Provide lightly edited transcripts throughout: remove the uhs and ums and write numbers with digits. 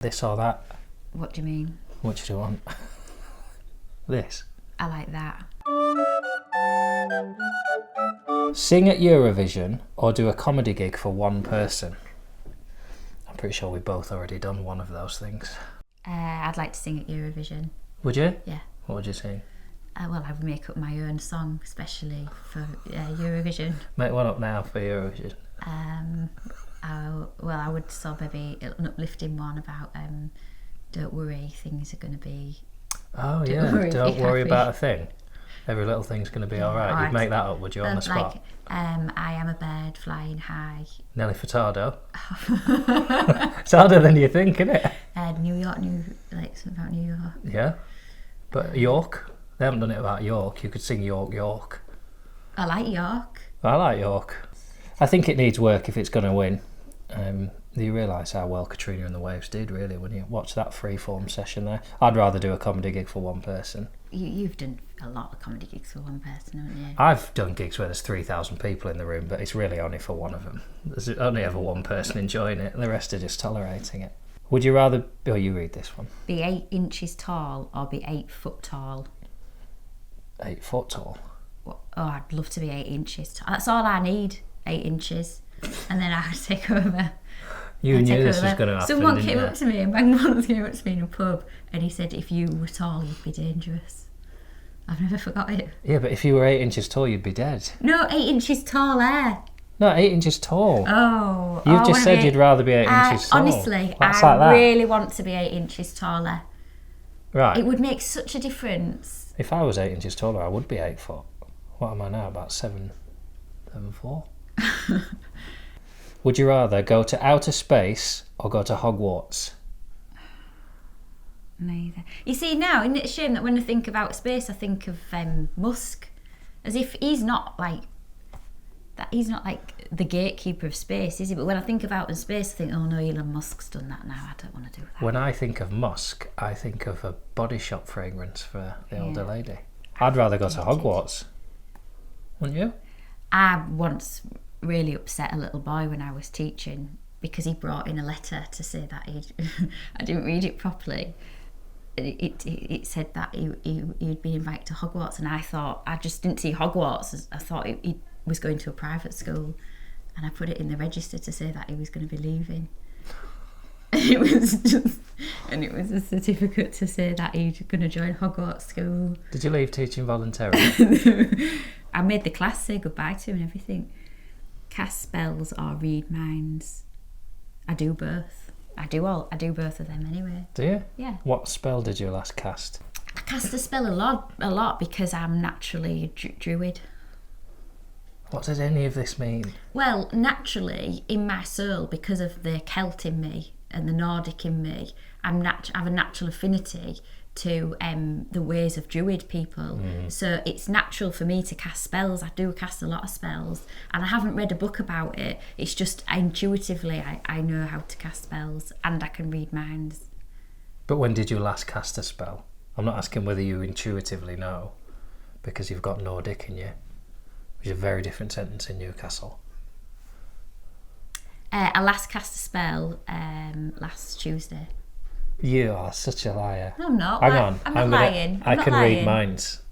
This or that? What do you mean? What do you want? This. I like that. Sing at Eurovision or do a comedy gig for one person? I'm pretty sure we've both already done one of those things. I'd like to sing at Eurovision. Would you? Yeah. What would you sing? Well, I would make up my own song, especially for Eurovision. Make one up now for Eurovision. I would sort of maybe an uplifting one about don't worry, things are going to be... Oh, don't worry about a thing. Every little thing's going to be alright. You'd make that up, would you, on the spot? Like, I am a bird flying high. Nelly Furtado. It's harder than you think, isn't it? New York, something about New York. Yeah. But York, they haven't done it about York. You could sing York, York. I like York. I like York. I think it needs work if it's going to win. You realise how well Katrina and the Waves did, really, when you watch that freeform session there. I'd rather do a comedy gig for one person. You've done a lot of comedy gigs for one person, haven't you? I've done gigs where there's 3,000 people in the room, but it's really only for one of them. There's only ever one person enjoying it, and the rest are just tolerating it. Would you rather... Oh, you read this one. Be 8 inches tall or be 8 foot tall? 8 foot tall? Oh, I'd love to be 8 inches tall. That's all I need, 8 inches. And then I would take over. You knew this was going to happen, Someone came up to me, and Bang came up to me in a pub, and he said, if you were tall, you'd be dangerous. I've never forgot it. Yeah, but if you were 8 inches tall, you'd be dead. No, 8 inches tall there. No, 8 inches tall. Oh. You've just said you'd rather be 8 inches tall. Honestly, That's I like that. really want to be 8 inches taller. Right. It would make such a difference. If I was 8 inches taller, I would be 8 foot. What am I now? About 7'4"? Would you rather go to outer space or go to Hogwarts? Neither. You see, now, isn't it a shame that when I think of outer space, I think of Musk, as if he's not like that. He's not like the gatekeeper of space, is he? But when I think of outer space, I think, oh no, Elon Musk's done that now. I don't want to do that. When I think of Musk, I think of a Body Shop fragrance for the older lady. I'd rather go to Hogwarts. Wouldn't you? I once really upset a little boy when I was teaching because he brought in a letter to say that I didn't read it properly. It said that he'd been invited to Hogwarts, and I just didn't see Hogwarts. I thought he was going to a private school, and I put it in the register to say that he was going to be leaving. And it was a certificate to say that he's going to join Hogwarts school. Did you leave teaching voluntarily? I made the class say goodbye to him and everything. Cast spells or read minds. I do both. I do both of them anyway. Do you? Yeah. What spell did you last cast? I cast a spell a lot because I'm naturally a druid. What does any of this mean? Well, naturally, in my soul, because of the Celt in me and the Nordic in me, I have a natural affinity to the ways of druid people. So it's natural for me to cast spells. I do cast a lot of spells, and I haven't read a book about it. It's just intuitively I know how to cast spells, and I can read minds. But when did you last cast a spell? I'm not asking whether you intuitively know, because you've got Nordic in you, which is a very different sentence in Newcastle. I last cast a spell last Tuesday. You are such a liar. No, I'm not. Hang on. I'm not lying. I can read minds.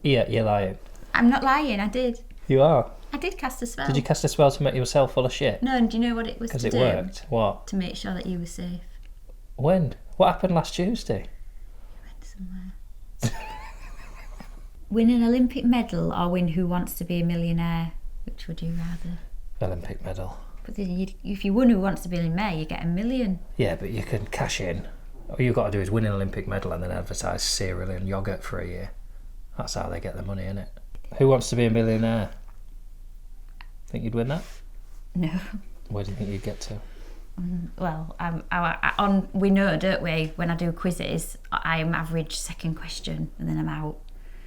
Yeah, you're lying. I'm not lying. I did. You are. I did cast a spell. Did you cast a spell to make yourself full of shit? No, and do you know what it was to do? Because it worked. What? To make sure that you were safe. When? What happened last Tuesday? You went somewhere. Win an Olympic medal or win Who Wants to Be a Millionaire? Which would you rather? Olympic medal. But if you won Who Wants to Be a Millionaire, you get $1 million. Yeah, but you can cash in. All you've got to do is win an Olympic medal and then advertise cereal and yogurt for a year. That's how they get the money, innit? Who Wants to Be a Millionaire? Think you'd win that? No. Where do you think you'd get to? Well, we know, don't we? When I do quizzes, I'm average second question, and then I'm out.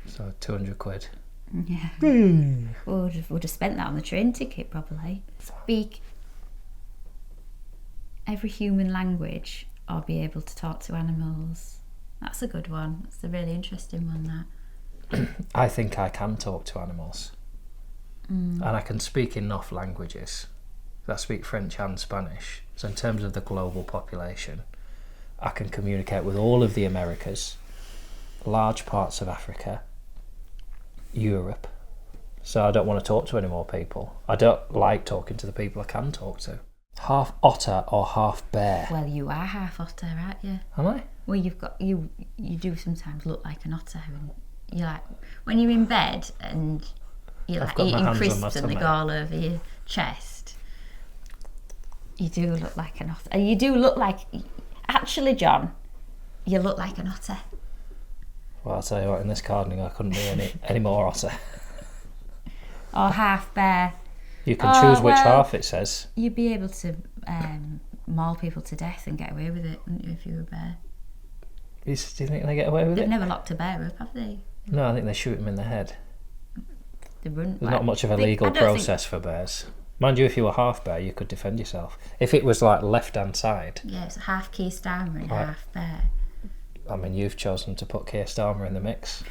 So 200 quid. Yeah. Would have spent that on the train ticket probably. Speak every human language or be able to talk to animals. That's a good one. That's a really interesting one, that. I think I can talk to animals. And I can speak enough languages. I speak French and Spanish. So in terms of the global population, I can communicate with all of the Americas, large parts of Africa, Europe. So I don't want to talk to any more people. I don't like talking to the people I can talk to. Half otter or half bear? Well, you are half otter, aren't you? Am I? Well, you do sometimes look like an otter. And you're like, when you're in bed and you're like eating crisps and they go all over your chest, you do look like an otter. And you do look like, actually, John, you look like an otter. Well, I'll tell you what, in this gardening I couldn't be any more otter. Or half bear. You can choose which half, it says. You'd be able to maul people to death and get away with it, wouldn't you, if you were a bear? Do you think they get away with it? They've never locked a bear up, have they? No, I think they shoot them in the head. They run. There's not much of a legal process for bears. Mind you, if you were half bear, you could defend yourself. If it was like left-hand side... Yeah, it's half Keir Starmer and half bear. I mean, you've chosen to put Keir Starmer in the mix.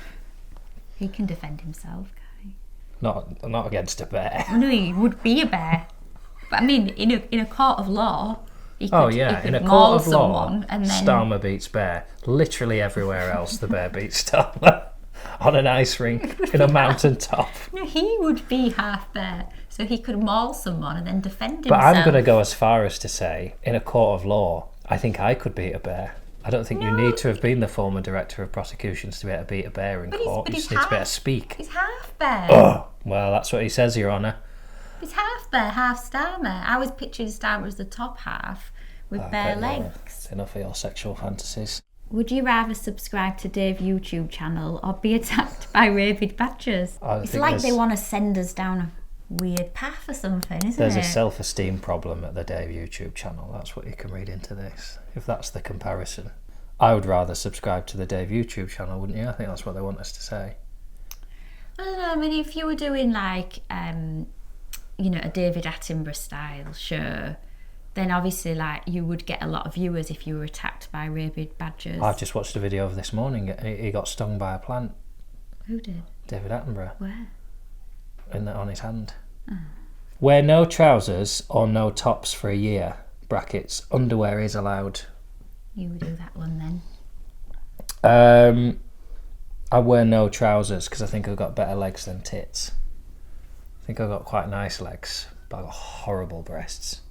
He can defend himself, Guy. Not against a bear. No, he would be a bear. But I mean, in a court of law, he could, in a maul court of law, and then... Starmer beats bear. Literally everywhere else, the bear beats Starmer. On an ice rink, in a mountain top. No, he would be half bear, so he could maul someone and then defend himself. But I'm going to go as far as to say, in a court of law, I think I could beat a bear. I don't think you need to have been the former director of prosecutions to be able to beat a bear in court. You just need to be able to speak. He's half bear. Oh, well, that's what he says, Your Honour. He's half bear, half Starmer. I was picturing Starmer as the top half with bare legs. It's enough of your sexual fantasies. Would you rather subscribe to Dave's YouTube channel or be attacked by rabid badgers? It's like they want to send us down a weird path or something, isn't There's it? a self-esteem problem at the Dave YouTube channel. That's what you can read into this, if that's the comparison. I would rather subscribe to the Dave YouTube channel, wouldn't you? I think that's what they want us to say. I don't know, I mean, if you were doing like, a David Attenborough style show, then obviously like you would get a lot of viewers if you were attacked by rabid badgers. I've just watched a video of this morning. He got stung by a plant. Who did? David Attenborough. Where? On his hand. Oh. Wear no trousers or no tops for a year. Brackets. Underwear is allowed. You would do that one then. I wear no trousers because I think I've got better legs than tits. I think I've got quite nice legs, but I've got horrible breasts.